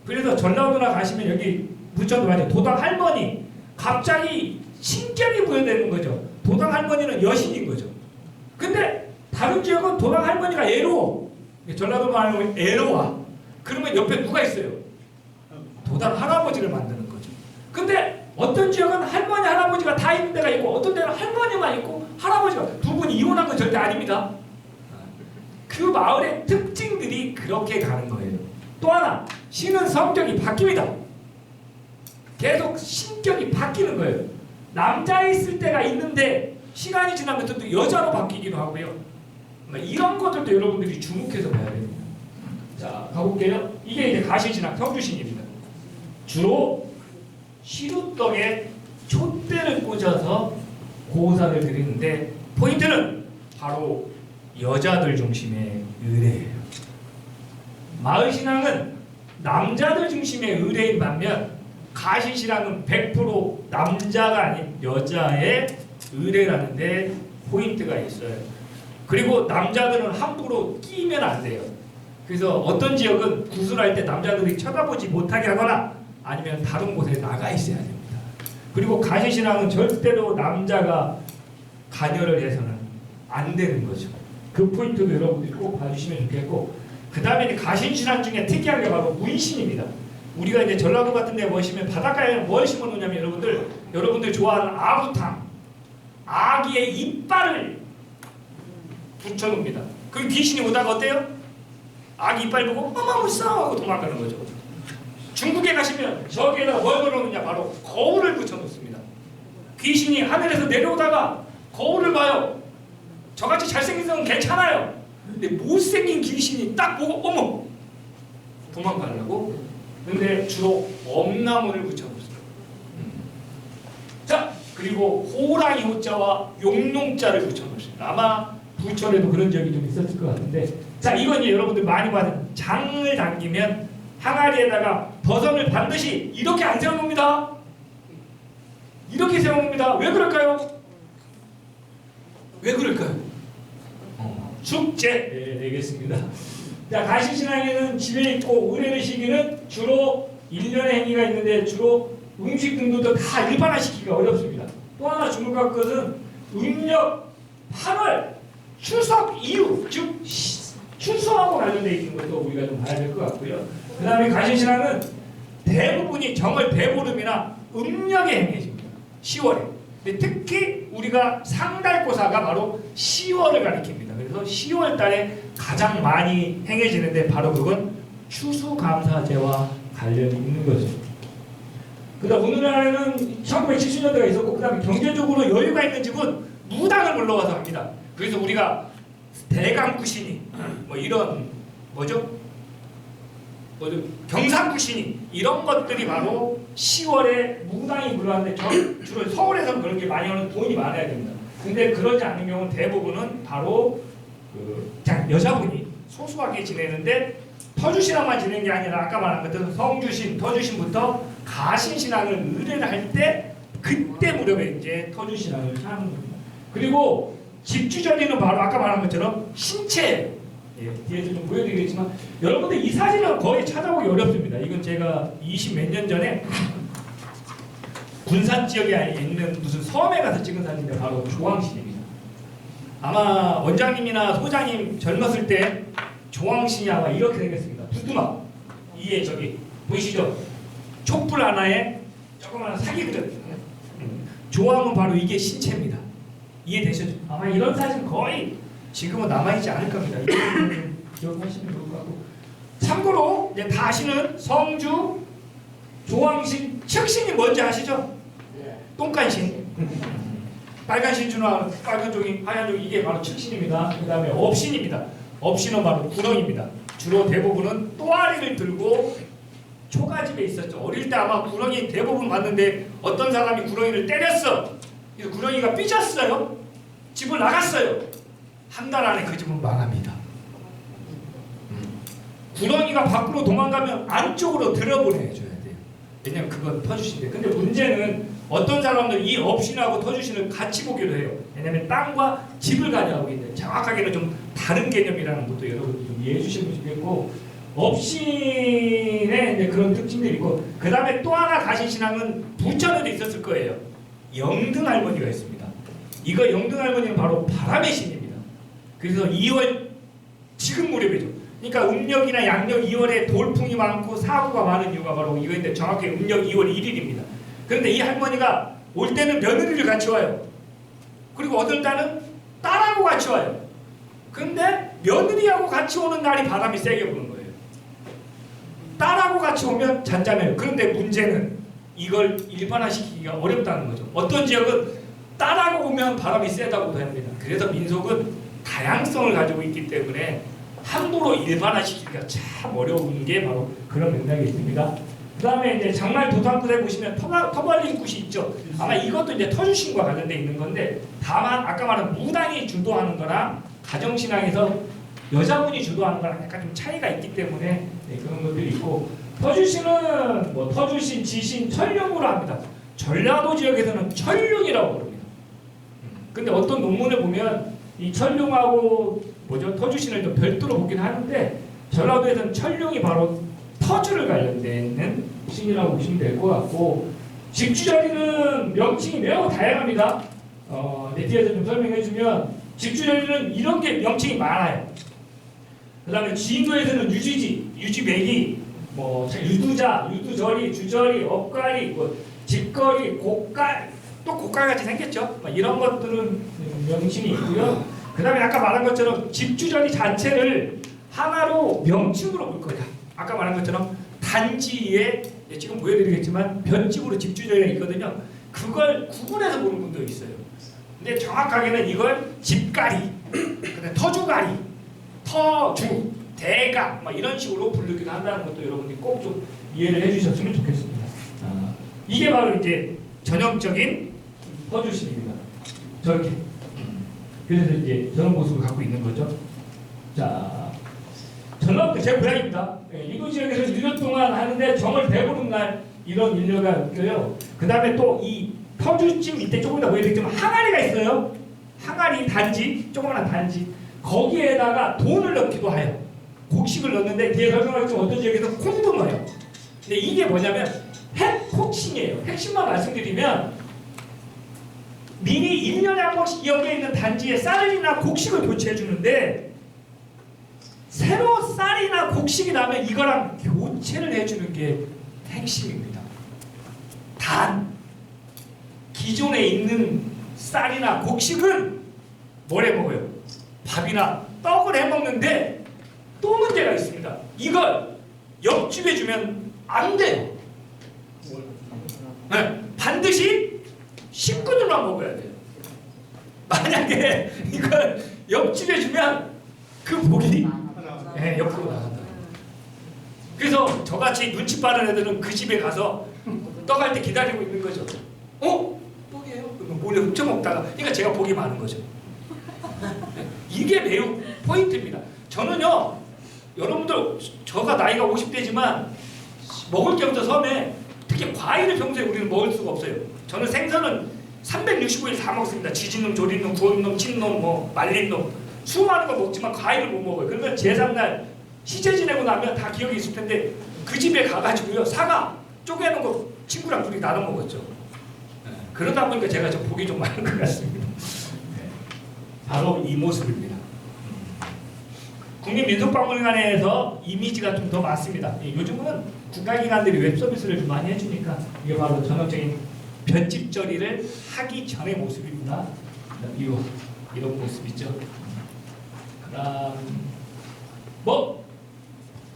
그래서 전라도나 가시면 여기 부천도 맞아요. 도당 할머니 갑자기 신격이 부여되는 거죠. 도당 할머니는 여신인 거죠. 근데 다른 지역은 도당 할머니가 애로워. 전라도 말하면 애로워. 그러면 옆에 누가 있어요? 도당 할아버지를 만드는 거죠. 근데 어떤 지역은 할머니, 할아버지가 다 있는 데가 있고 어떤 데는 할머니만 있고 할아버지가 두 분이 이혼한 건 절대 아닙니다. 그 마을의 특징들이 그렇게 가는 거예요. 또 하나 신은 성격이 바뀝니다. 계속 신격이 바뀌는 거예요. 남자에 있을 때가 있는데 시간이 지나면 또 여자로 바뀌기도 하고요. 이런 것들도 여러분들이 주목해서 봐야 됩니다. 자, 가볼게요. 이게 이제 가시신앙 성주신입니다. 주로 시루떡에 촛대를 꽂아서 고사를 드리는데 포인트는 바로 여자들 중심의 의례예요. 마을신앙은 남자들 중심의 의례인 반면 가시신앙은 100% 남자가 아닌 여자의 의례라는 데 포인트가 있어요. 그리고 남자들은 함부로 끼면 안 돼요. 그래서 어떤 지역은 구슬할 때 남자들이 쳐다보지 못하게 하거나 아니면 다른 곳에 나가 있어야 됩니다. 그리고 가시신앙은 절대로 남자가 관여를 해서는 안 되는 거죠. 그 포인트도 여러분들이 꼭 봐주시면 좋겠고, 그 다음에 가신신앙 중에 특이한 게 바로 문신입니다. 우리가 이제 전라도 같은 데 보시면 바닷가에 뭘 심어놓냐면 여러분들 좋아하는 아구탕, 아기의 이빨을 붙여놓습니다. 그 귀신이 오다가 어때요? 아기 이빨 보고 어머 무서워 하고 도망가는 거죠. 중국에 가시면 저기에다 뭘 걸어놓느냐, 바로 거울을 붙여놓습니다. 귀신이 하늘에서 내려오다가 거울을 봐요. 저같이 잘생긴 사람은 괜찮아요. 근데 못생긴 귀신이 딱 보고 어머 도망가려고. 근데 주로 엄나무를 붙여놓습니다. 자, 그리고 호랑이 호자와 용룡자를 붙여놓습니다. 아마 부천에도 그런 적이 좀 있었을 것 같은데, 자, 이건 이제 여러분들 많이 받은 장을 당기면 항아리에다가 버섯을 반드시 이렇게 안 세워놓습니다. 이렇게 세워놓습니다. 왜 그럴까요? 왜 그럴까요? 축제! 네, 알겠습니다. 자, 가시신앙에는 집에 있고 의례를 시기는 주로 1년의 행위가 있는데 주로 음식 등도 다 일반화시키기가 어렵습니다. 또 하나 주목할 것은 음력 8월 추석 이후, 즉 추수하고 관련되어 있는 것도 우리가 좀 봐야 될 것 같고요. 그 다음에 가시신앙은 대부분이 정월 대보름이나 음력에 행해집니다. 10월에. 근데 특히 우리가 상달고사가 바로 10월을 가리킵니다. 그래서 10월 달에 가장 많이 행해지는데 바로 그건 추수감사제와 관련이 있는 거죠. 그 다음 우리나라에는 1970년대가 있었고, 그 다음에 경제적으로 여유가 있는 집은 무당을 불러와서 합니다. 그래서 우리가 대강구신이 뭐 이런 경상구신이 이런 것들이 바로 10월에 무당이 불러왔는데 주로 서울에서는 그런 게 많이 오는 돈이 많아야 됩니다. 근데 그러지 않는 경우는 대부분은 바로 그냥 여자분이 소소하게 지내는데 터주신앙만 지내는 게 아니라 아까 말한 것처럼 성주신, 터주신부터 가신신앙을 의뢰를 할 때 그때 무렵에 이제 터주신앙을 하는 겁니다. 그리고 집주전이는 바로 아까 말한 것처럼 신체, 뒤에서 좀 보여드리겠지만 여러분들 이 사진은 거의 찾아보기 어렵습니다. 이건 제가 20 몇 년 전에 군산 지역에 있는 무슨 섬에 가서 찍은 사진인데 바로 조왕신입니다. 아마 원장님이나 소장님 젊었을 때 조왕신이 아마 이렇게 생겼습니다. 부뚜막 이에 저기 보이시죠? 촛불 하나에 조그마한 사기 그릇. 조왕은 바로 이게 신체입니다. 이해되셨죠? 아마 이런 사진 거의 지금은 남아있지 않을 겁니다. 기억하시면 좋을 것 같고, 참고로 이제 다 아시는 성주 조왕신 척신이 뭔지 아시죠? 똥간신. 빨간 신주나 빨간 종이, 하얀 종이, 이게 바로 척신입니다. 그 다음에 업신입니다. 업신은 바로 구렁입니다. 주로 대부분은 또아리를 들고 초가집에 있었죠. 어릴 때 아마 구렁이 대부분 봤는데 어떤 사람이 구렁이를 때렸어. 그래서 구렁이가 삐졌어요. 집을 나갔어요. 한 달 안에 그 집은 망합니다. 구렁이가 밖으로 도망가면 안쪽으로 들어보내줘야 돼요. 왜냐면 그건 터주신데. 근데 문제는 어떤 사람들 이 업신하고 터주신을 같이 보기도 해요. 왜냐면 땅과 집을 가져가고 있는데 정확하게는 좀 다른 개념이라는 것도 여러분들 좀 이해해 주시면 좋겠고, 업신의 이제 그런 특징들이 있고, 그 다음에 또 하나 가신신앙은 부천에도 있었을 거예요. 영등할머니가 있습니다. 이거 영등할머니는 바로 바람의 신입니다. 그래서 2월 지금 무렵이죠. 그러니까 음력이나 양력 2월에 돌풍이 많고 사고가 많은 이유가 바로 이거인데 정확히 음력 2월 1일입니다. 그런데 이 할머니가 올 때는 며느리를 같이 와요. 그리고 어떨 때는 딸하고 같이 와요. 근데 며느리하고 같이 오는 날이 바람이 세게 부는 거예요. 딸하고 같이 오면 잔잔해요. 그런데 문제는 이걸 일반화시키기가 어렵다는 거죠. 어떤 지역은 딸하고 오면 바람이 세다고도 합니다. 그래서 민속은 다양성을 가지고 있기 때문에 함부로 일반화시키기가 참 어려운 게 바로 그런 맥락이 있습니다. 그 다음에 이제 장말 도탄굿에 보시면 터벌린 굿이 있죠. 아마 이것도 이제 터주신과 관련돼 있는 건데, 다만 아까 말한 무당이 주도하는 거랑 가정신앙에서 여자분이 주도하는 거랑 약간 좀 차이가 있기 때문에 그런 것들이 있고, 터주신은 뭐 터주신, 지신, 천룡으로 합니다. 전라도 지역에서는 천룡이라고 부릅니다. 근데 어떤 논문을 보면 이 천룡하고 뭐죠? 터주신을 좀 별도로 보긴 하는데, 전라도에서는 천룡이 바로 터주를 관련되는 신이라고 보시면 될 것 같고, 집주자리는 명칭이 매우 다양합니다. 뒤에서 좀 설명해주면 집주자리는 이런 게 명칭이 많아요. 그 다음에 진도에서는 유지지, 유지매기, 뭐 유두자, 유두절이, 주절이, 업가리, 뭐 집거리, 곡갈, 또 곡갈같이 생겼죠. 이런 것들은 명칭이 있고요. 그 다음에 아까 말한 것처럼 집주절이 자체를 하나로 명칭으로 볼 거야. 아까 말한 것처럼 단지에 지금 보여드리겠지만 변집으로 집주절이 있거든요. 그걸 구분해서 보는 분도 있어요. 근데 정확하게는 이걸 집가리, 그다음에 터주가리, 터주, 대가 막 이런 식으로 부르기도 한다는 것도 여러분들이 꼭 좀 이해를 해주셨으면 좋겠습니다. 이게 바로 이제 전형적인 터주신입니다. 저렇게. 그래서 이제 저런 모습을 갖고 있는 거죠. 자, 전라도 제 고향입니다. 이도 지역에서 1년 동안 하는데 정월 대보름 날 이런 일녀가 있고요. 그 다음에 또 이 터주집 밑에 조금 더 보여드리지만 항아리가 있어요. 항아리 단지, 조그마한 단지. 거기에다가 돈을 넣기도 해요. 곡식을 넣는데 뒤에 설명하겠지만 어떤 지역에서 콩도 넣어요. 근데 이게 뭐냐면 핵폭신이에요. 핵심만 말씀드리면 미리 1년에 한 번씩 여기에 있는 단지에 쌀이나 곡식을 교체해 주는데, 새로 쌀이나 곡식이 나면 이거랑 교체를 해주는 게 핵심입니다. 단 기존에 있는 쌀이나 곡식은 뭘 해 먹어요? 밥이나 떡을 해 먹는데 또 문제가 있습니다. 이걸 옆집에 주면 안 돼요. 네, 반드시 식구들만 먹어야 돼요. 만약에 이걸 옆집에 주면 그 복이 옆으로 나간다. 그래서 저같이 눈치 빠른 애들은 그 집에 가서 떡할 때 기다리고 있는 거죠. 떡이에요? 그러면 몰래 훔쳐먹다가, 그러니까 제가 복이 많은 거죠. 이게 매우 포인트입니다. 저는요, 여러분들 저가 나이가 50대지만 먹을 게부터 섬에 특히 과일을 평소에 우리는 먹을 수가 없어요. 저는 생선은 365일 다 먹습니다. 지진놈, 조린놈, 구운놈, 찐놈, 뭐 말린 놈, 수많은 거 먹지만 과일을 못 먹어요. 그러면 제삿날 시체 지내고 나면 다 기억이 있을 텐데 그 집에 가가지고요, 사과 쪼개놓은 거 친구랑 둘이 나눠 먹었죠. 그러다 보니까 제가 좀 복이 좀 많은 것 같습니다. 바로 이 모습입니다. 국립민속박물관에서 이미지가 좀 더 많습니다. 요즘은 국가기관들이 웹서비스를 좀 많이 해주니까 이게 바로 전형적인 변집절이를 하기 전의 모습입니다. 이런 모습이죠. 그다음 뭐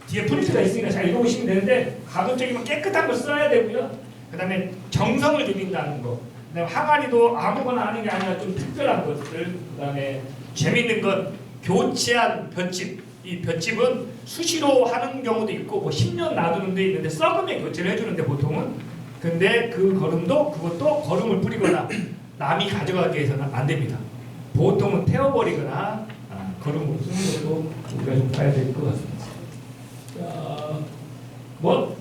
뒤에 프린트가 있으니까 잘 읽어보시면 되는데, 가급적이면 깨끗한 걸 써야 되고요. 그다음에 정성을 들인다는 거. 그다음에 항아리도 아무거나 하는 게 아니라 좀 특별한 것들. 그다음에 재밌는 건 교체한 볏짚. 이 볏짚은 수시로 하는 경우도 있고 뭐 10년 놔두는 데 있는데 썩으면 교체를 해주는데 보통은. 근데 그것도 거름을 뿌리거나 남이 가져가게 해서는 안 됩니다. 보통은 태워버리거나 거름으로 쓰는 것도 우리가 좀 봐야 될 것 같습니다. 뭐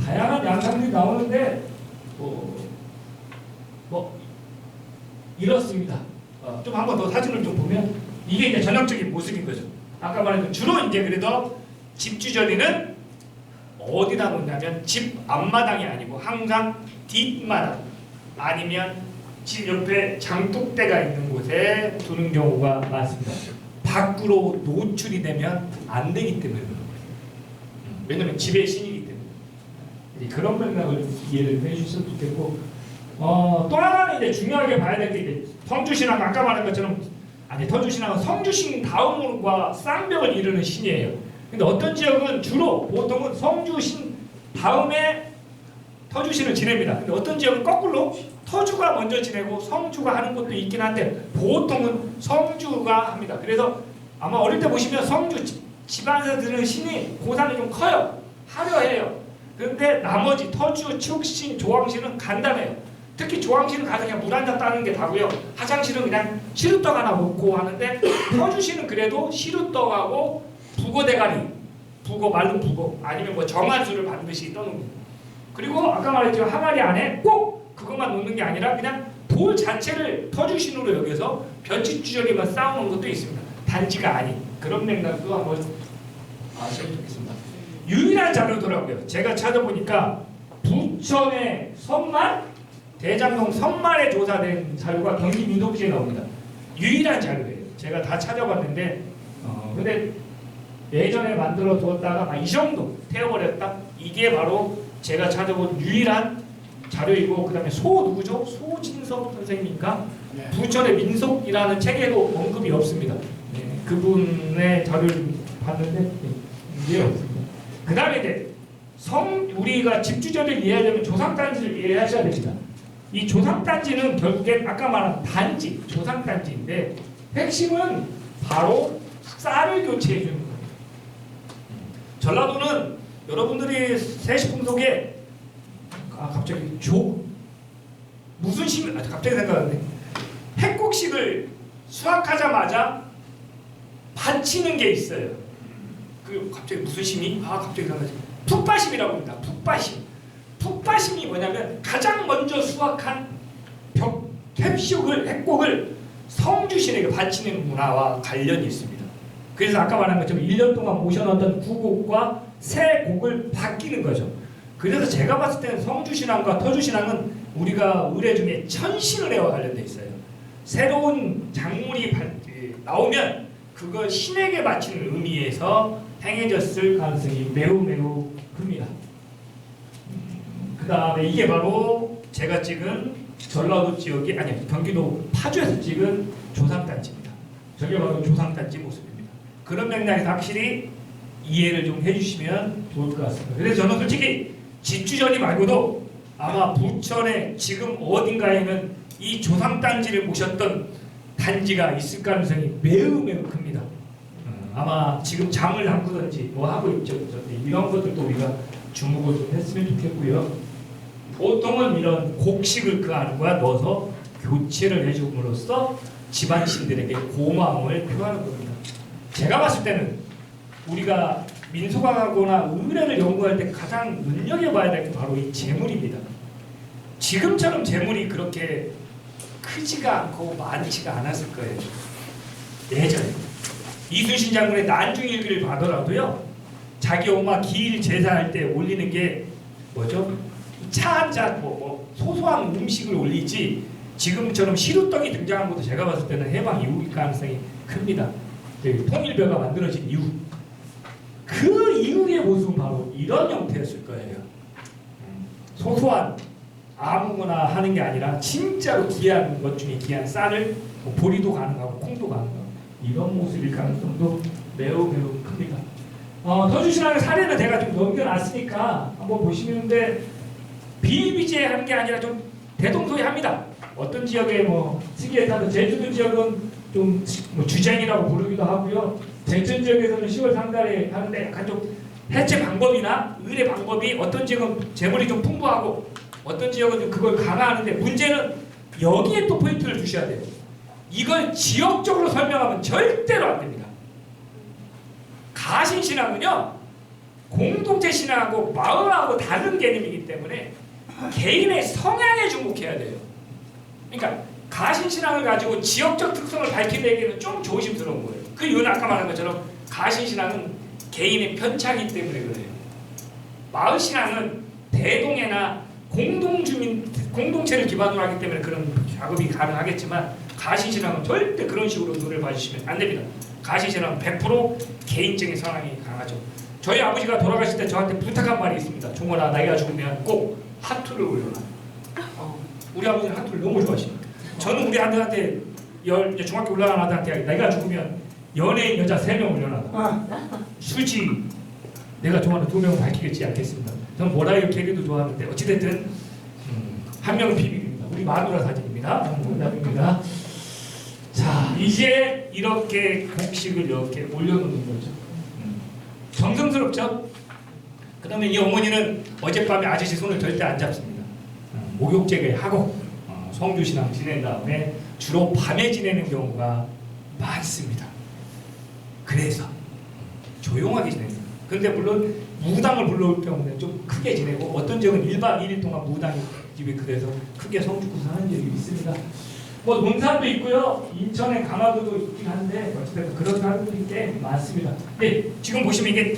다양한 양상들이 나오는데 이렇습니다. 좀 한번 더 사진을 좀 보면 이게 이제 전형적인 모습인 거죠. 아까 말했던 주로 이제 그래도 집주저리는 어디다 놓냐면 집 앞마당이 아니고 항상 뒷마당 아니면 집 옆에 장독대가 있는 곳에 두는 경우가 많습니다. 밖으로 노출이 되면 안 되기 때문에 그런 거예요. 왜냐면 집의 신이기 때문에. 그런 맥락을 이해를 해주셔도 좋겠고, 또 하나는 이제 중요하게 봐야 될 게 이제 성주신앙, 아까 말한 것처럼 터주신앙은 성주신 다음과 쌍벽을 이루는 신이에요. 근데 어떤 지역은 주로 보통은 성주신 다음에 터주신을 지냅니다. 근데 어떤 지역은 거꾸로 터주가 먼저 지내고 성주가 하는 것도 있긴 한데 보통은 성주가 합니다. 그래서 아마 어릴 때 보시면 성주 집안에서 드는 신이 고산이 좀 커요. 화려해요. 그런데 나머지 터주, 축신, 조항신은 간단해요. 특히 조항신은 가서 그냥 물 한 잔 따는 게 다고요. 화장실은 그냥 시루떡 하나 먹고 하는데 터주신은 그래도 시루떡하고 북어 대가리, 북어 말른 북어 아니면 뭐 정한수를 반드시 떠놓습니다. 그리고 아까 말했죠 항아리 안에 꼭 그것만 놓는 게 아니라 그냥 돌 자체를 터주신으로 여겨서 벼치주저리만 쌓아놓은 것도 있습니다. 단지가 아닌 그런 맥락도 한번 아시면 좋겠습니다. 유일한 자료더라고요. 제가 찾아보니까 부천의 선만, 대장동 선만에 조사된 자료가 경기민속지에 나옵니다. 유일한 자료예요. 제가 다 찾아봤는데 근데 예전에 만들어 두었다가 이 정도 태워버렸다. 이게 바로 제가 찾아본 유일한 자료이고 그 다음에 누구죠? 소진섭 선생님인가? 네. 부천의 민속이라는 책에도 언급이 없습니다. 네, 그분의 자료를 봤는데 네, 이게 없습니다. 그 다음에 이제 우리가 집주전을 이해하려면 조상단지를 이해하셔야 됩니다. 이 조상단지는 결국엔 아까 말한 단지, 조상단지인데 핵심은 바로 쌀을 교체해 주는 거예요. 전라도는 여러분들이 세시풍속에 갑자기 무슨 식 갑자기 생각나는데 핵곡식을 수확하자마자 바치는 게 있어요. 그 갑자기 무슨 심이 갑자기 생각나지. 풋바심이라고 합니다. 풋바심이 뭐냐면 가장 먼저 수확한 핵곡을 성주신에게 바치는 문화와 관련이 있습니다. 그래서 아까 말한 것처럼 1년 동안 모셔놨던 구곡과 새 곡을 바뀌는 거죠. 그래서 제가 봤을 때는 성주신앙과 터주신앙은 우리가 의례 중에 천신의례와 관련돼 있어요. 새로운 작물이 나오면 그걸 신에게 바치는 의미에서 행해졌을 가능성이 매우 큽니다. 그 다음에 이게 바로 제가 찍은 전라도 지역이 경기도 파주에서 찍은 조상단지입니다. 저게 바로 조상단지 모습입니다. 그런 맥락에서 확실히 이해를 좀 해주시면 좋을 것 같습니다. 그래서 저는 솔직히 집주전이 말고도 아마 부천에 지금 어딘가에는 이 조상단지를 모셨던 단지가 있을 가능성이 매우 큽니다. 아마 지금 장을 담그든지 뭐 하고 있죠. 이런 것들도 우리가 주목을 좀 했으면 좋겠고요. 보통은 이런 곡식을 그 안과 넣어서 교체를 해줌으로써 집안신들에게 고마움을 표하는 겁니다. 제가 봤을 때는 우리가 민속학하거나 의례를 연구할 때 가장 눈여겨봐야 될 게 바로 이 재물입니다. 지금처럼 재물이 그렇게 크지가 않고 많지가 않았을 거예요. 예전에 이순신 장군의 난중일기를 봐더라도요, 자기 엄마 기일 제사할 때 올리는 게 뭐죠? 차 한 잔, 소소한 음식을 올리지 지금처럼 시루떡이 등장한 것도 제가 봤을 때는 해방 이후일 가능성이 큽니다. 통일벼가 만들어진 이후. 그 이후의 모습은 바로 이런 형태였을 거예요. 소소한 아무거나 하는 게 아니라 진짜로 귀한 것 중에 귀한 쌀을 보리도 가능하고 콩도 가능하고 이런 모습일 가능성도 매우 큽니다. 터주신앙의 사례는 제가 좀 넘겨놨으니까 한번 보시는데 비일비재하는 게 아니라 좀 대동소이합니다. 어떤 지역에 시기에 따라 제주도 지역은 좀 주쟁이라고 부르기도 하고요. 제천 지역에서는 10월 상달에 하는데 약간 좀 해체 방법이나 의례 방법이 어떤 지역은 재물이 좀 풍부하고 어떤 지역은 좀 그걸 강화하는데 문제는 여기에 또 포인트를 주셔야 돼요. 이걸 지역적으로 설명하면 절대로 안 됩니다. 가신신앙은요, 공동체 신앙하고 마음하고 다른 개념이기 때문에 개인의 성향에 주목해야 돼요. 그러니까 가신신앙을 가지고 지역적 특성을 밝히기에는 좀 조심스러운 거예요. 그 이유는 아까 말한 것처럼 가신신앙은 개인의 편차이기 때문에 그래요. 마을신앙은 대동해나 공동체를 기반으로 하기 때문에 그런 작업이 가능하겠지만 가신신앙은 절대 그런 식으로 눈을 봐주시면 안 됩니다. 가신신앙은 100% 개인적인 성향이 강하죠. 저희 아버지가 돌아가실 때 저한테 부탁한 말이 있습니다. 종원아, 나이가 죽으면 꼭 하투를 올려라. 우리 아버지는 하투를 너무 좋아하십니다. 저는 우리 아들한테 중학교 올라간 아들한테 나이가 죽으면 연예인 여자 3명 올려놔. 아, 수지 내가 좋아하는 2명은 밝히겠지 않겠습니다. 저는 모라이어 캐리도 좋아하는데 어찌됐든 한 명은 비밀입니다. 우리 마누라 사진입니다. 농담입니다. 자, 이제 이렇게 곡식을 이렇게 올려놓는 거죠. 정성스럽죠? 그 다음에 이 어머니는 어젯밤에 아저씨 손을 절대 안 잡습니다. 목욕제게 하고 성주신앙 지낸 다음에 주로 밤에 지내는 경우가 많습니다. 그래서 조용하게 지냅니다. 그런데 물론 무당을 불러올 경우는 좀 크게 지내고 어떤 적은 1박 2일 동안 무당이 집에 그래서 크게 성주구사 하는 적이 있습니다. 뭐 논산도 있고요. 인천에 강화도도 있긴 한데 어쨌든 그런 사람들이 꽤 많습니다. 근데 지금 보시면 이게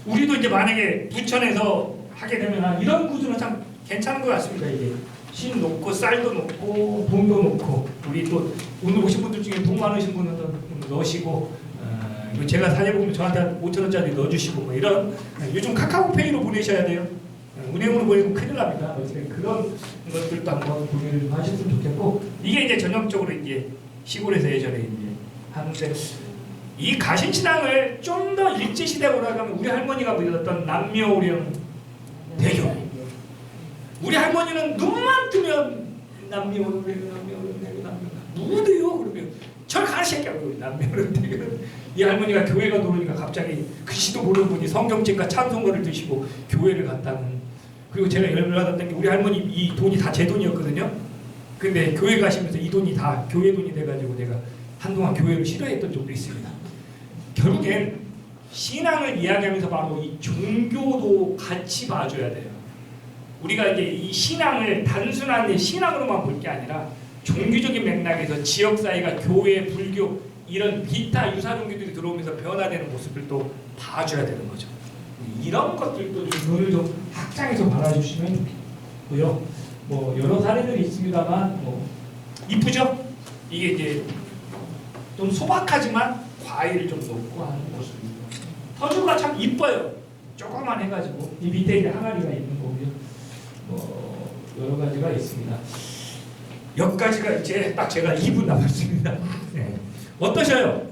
우리도 이제 만약에 부천에서 하게 되면 이런 구조는 참 괜찮은 것 같습니다. 이게 신 놓고 쌀도 놓고 돈도 놓고 우리 또 오늘 오신 분들 중에 돈 많으신 분은 넣으시고 이거 제가 사진 보면 저한테 5,000원짜리 넣어주시고 뭐 이런 요즘 카카오페이로 보내셔야 돼요. 은행으로 보내면 큰일 납니다. 그런 것들도 한번 고민을 하셨으면 좋겠고 이게 이제 전형적으로 이제 시골에서 예전에 이제 하는데 이 가신신앙을 좀 더 일제시대로 올라가면 우리 할머니가 믿었던 남묘오령 대교. 우리 할머니는 눈만 뜨면 남묘오령 누구대요? 그러면 절 가시겠냐고 남묘오령 대교. 이 할머니가 교회가 들어오니까 갑자기 글씨도 모르는 분이 성경책과 찬송가를 드시고 교회를 갔다는. 그리고 제가 열받았던 게 우리 할머니 이 돈이 다 제 돈이었거든요. 근데 교회 가시면서 이 돈이 다 교회 돈이 돼가지고 내가 한동안 교회를 싫어했던 적도 있습니다. 결국엔 신앙을 이야기하면서 바로 이 종교도 같이 봐줘야 돼요. 우리가 이제 이 신앙을 단순한 신앙으로만 볼 게 아니라 종교적인 맥락에서 지역 사회가 교회, 불교 이런 기타 유사 종교들이 들어오면서 변화되는 모습을 또 봐줘야 되는 거죠. 이런 것들도 좀 오늘 좀 학장에서 받아주시면 좋고요. 뭐 여러 사례들이 있습니다만 뭐 이쁘죠? 이게 이제 좀 소박하지만 과일을 좀 넣고 하는 모습이고 터주가 참 이뻐요. 조금만 해가지고 이 밑에 이제 항아리가 있는 거고요. 뭐 여러 가지가 있습니다. 여기까지가 이제 딱 제가 2분 남았습니다. 네. 어떠셔요?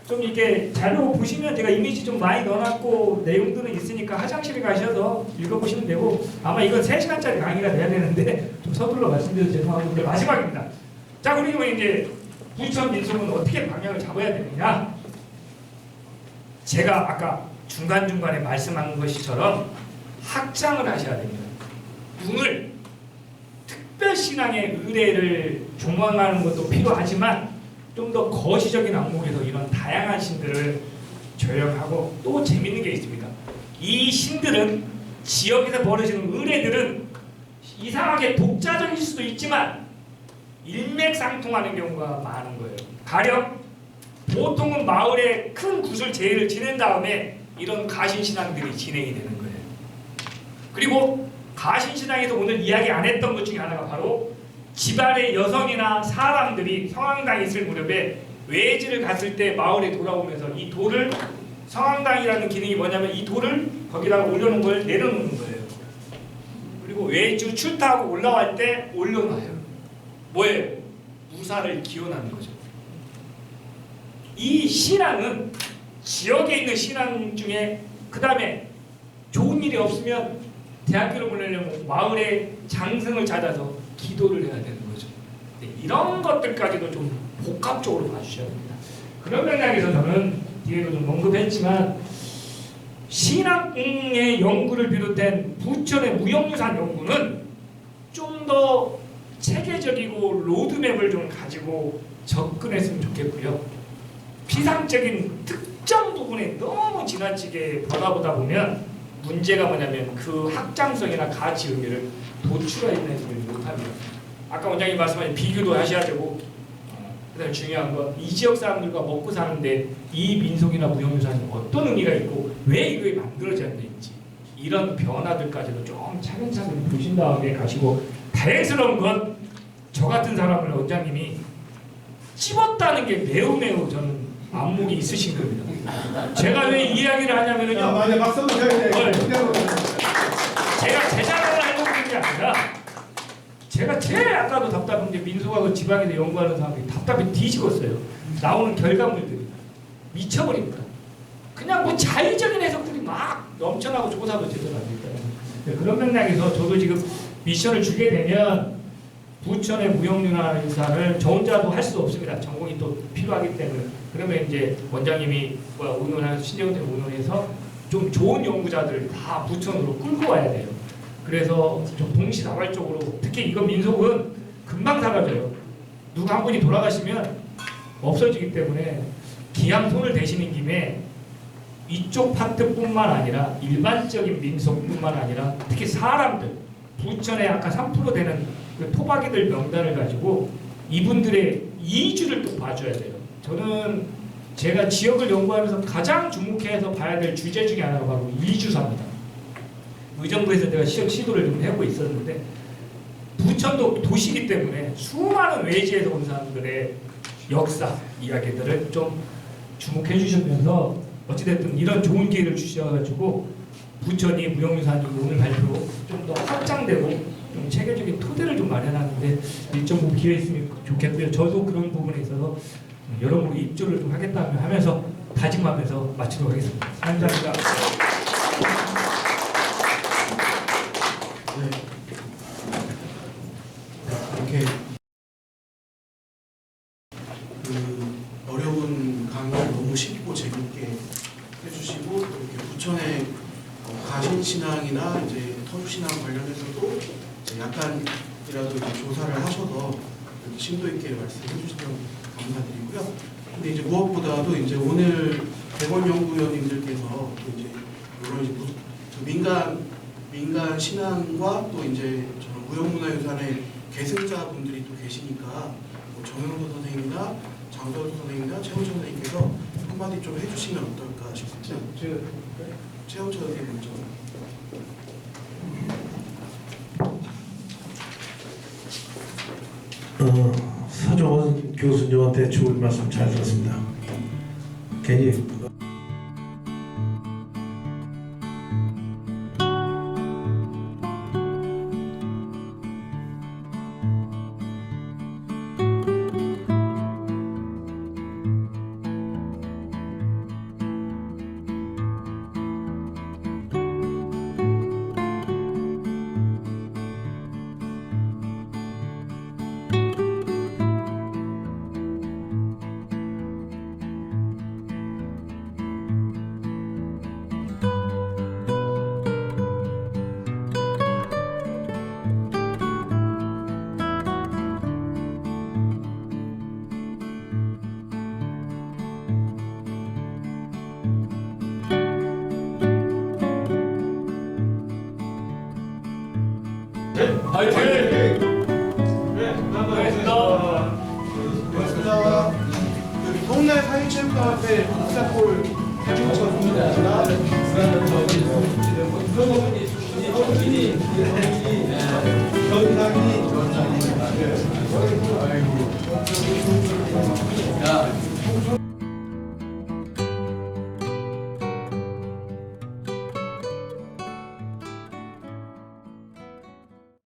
좀 이렇게 자료 보시면 제가 이미지 좀 많이 넣어놨고 내용들은 있으니까 화장실에 가셔서 읽어보시면 되고 아마 이건 3시간짜리 강의가 돼야 되는데 좀 서둘러 말씀드려서 죄송하고 이제 마지막입니다. 자, 그리고 이제 부천 민속은 어떻게 방향을 잡아야 되느냐? 제가 아까 중간중간에 말씀한 것처럼 확장을 하셔야 됩니다. 눈을 특별신앙의 의례를 조망하는 것도 필요하지만 좀 더 거시적인 안목에서 이런 다양한 신들을 조력하고 또 재밌는 게 있습니다. 이 신들은 지역에서 벌어지는 의례들은 이상하게 독자적일 수도 있지만 일맥상통하는 경우가 많은 거예요. 가령 보통은 마을에 큰 구슬 제의를 지낸 다음에 이런 가신신앙들이 진행이 되는 거예요. 그리고 가신신앙에서 오늘 이야기 안 했던 것 중에 하나가 바로 집안의 여성이나 사람들이 성황당에 있을 무렵에 외지를 갔을 때 마을에 돌아오면서 이 돌을 성황당이라는 기능이 뭐냐면 이 돌을 거기다가 올려놓은 걸 내려놓는 거예요. 그리고 외주 출타하고 올라갈 때 올려놔요. 뭐예요? 무사를 기원하는 거죠. 이 신앙은 지역에 있는 신앙 중에 그 다음에 좋은 일이 없으면 대학교를 보내려면 마을의 장승을 찾아서 기도를 해야 되는 거죠. 이런 것들까지도 좀 복합적으로 봐주셔야 됩니다. 그런 맥락에서 저는 뒤에도 좀 언급했지만 신앙의 연구를 비롯한 부천의 무형유산 연구는 좀 더 체계적이고 로드맵을 좀 가지고 접근했으면 좋겠고요. 피상적인 특정 부분에 너무 지나치게 보다 보면 문제가 뭐냐면 그 확장성이나 가치 의미를 도출해내지 못합니다. 아까 원장님 말씀하신 비교도 하셔야 되고 그다음에 중요한 건 이 지역 사람들과 먹고 사는데 이 민속이나 무형유산이 어떤 의미가 있고 왜 이게 만들어졌는지 이런 변화들까지도 좀 차근차근 보신 다음에 가시고 다행스러운 건 저 같은 사람을 원장님이 찝었다는 게 매우 저는 안목이 있으신 겁니다. 제가 왜 이 이야기를 하냐면요. 맞아, 박수 쳐야 돼. 제가 제 자랑을 하려고 하는 게 아니라 제가 제일 아까도 답답한 게 민속하고 지방에서 연구하는 사람들이 답답해 뒤집었어요. 나오는 결과물들이. 미쳐버립니다. 그냥 뭐 자의적인 해석들이 막 넘쳐나고 조사도 제대로 안 되니까요. 그런 맥락에서 저도 지금 미션을 주게 되면 부천의 무형문화유산을 저 혼자도 할 수 없습니다. 전공이 또 필요하기 때문에. 그러면 이제 원장님이 의논하면서 신재훈 대표 의논해서 좀 좋은 연구자들 다 부천으로 끌고 와야 돼요. 그래서 좀 동시다발적으로 특히 이거 민속은 금방 사라져요. 누가 한 분이 돌아가시면 없어지기 때문에 기왕 손을 대시는 김에 이쪽 파트뿐만 아니라 일반적인 민속뿐만 아니라 특히 사람들 부천에 아까 3% 되는 그 토박이들 명단을 가지고 이분들의 이주를 또 봐줘야 돼요. 저는 제가 지역을 연구하면서 가장 주목해서 봐야 될 주제 중에 하나가 바로 이주사입니다. 의정부에서 내가 시도를 좀 하고 있었는데 부천도 도시이기 때문에 수많은 외지에서 온 사람들의 역사 이야기들을 좀 주목해 주시면서 어찌됐든 이런 좋은 기회를 주셔가지고 부천이 무형유산이 오늘 발표 좀 더 확장되고 좀 체계적인 토대를 좀 마련하는데 일정 기회 있으면 좋겠고요. 저도 그런 부분에 있어서 여러모로 입주를 좀 하겠다며 하면서 다짐하면서 마치도록 하겠습니다. 감사합니다. 네. 이렇게 그 어려운 강의를 너무 쉽고 재밌게 해주시고 이렇게 부천의 가신신앙이나 이제 터주신앙 관련해서도 이제 약간이라도 이제 조사를 하셔서 이렇게 심도 있게 말씀해 주셔서 감사드리고요. 근데 이제 무엇보다도 이제 오늘 백원 연구위원님들께서 또 이제 여러 이제 민간 신앙과 또 이제 저는 무형문화유산의 계승자분들이 또 계시니까 뭐 정영도 선생님이나 장도도 선생님이나 최원철 선생님께서 한마디 좀 해주시면 어떨까 싶습니다. 최원철 선생님 먼저. 서정원 교수님한테 좋은 말씀 잘 들었습니다. 괜히 화이팅! 네, 고맙습니다. 고맙습니다. 여기 동네 사회체육관 앞에 국사골 해주셨습니다.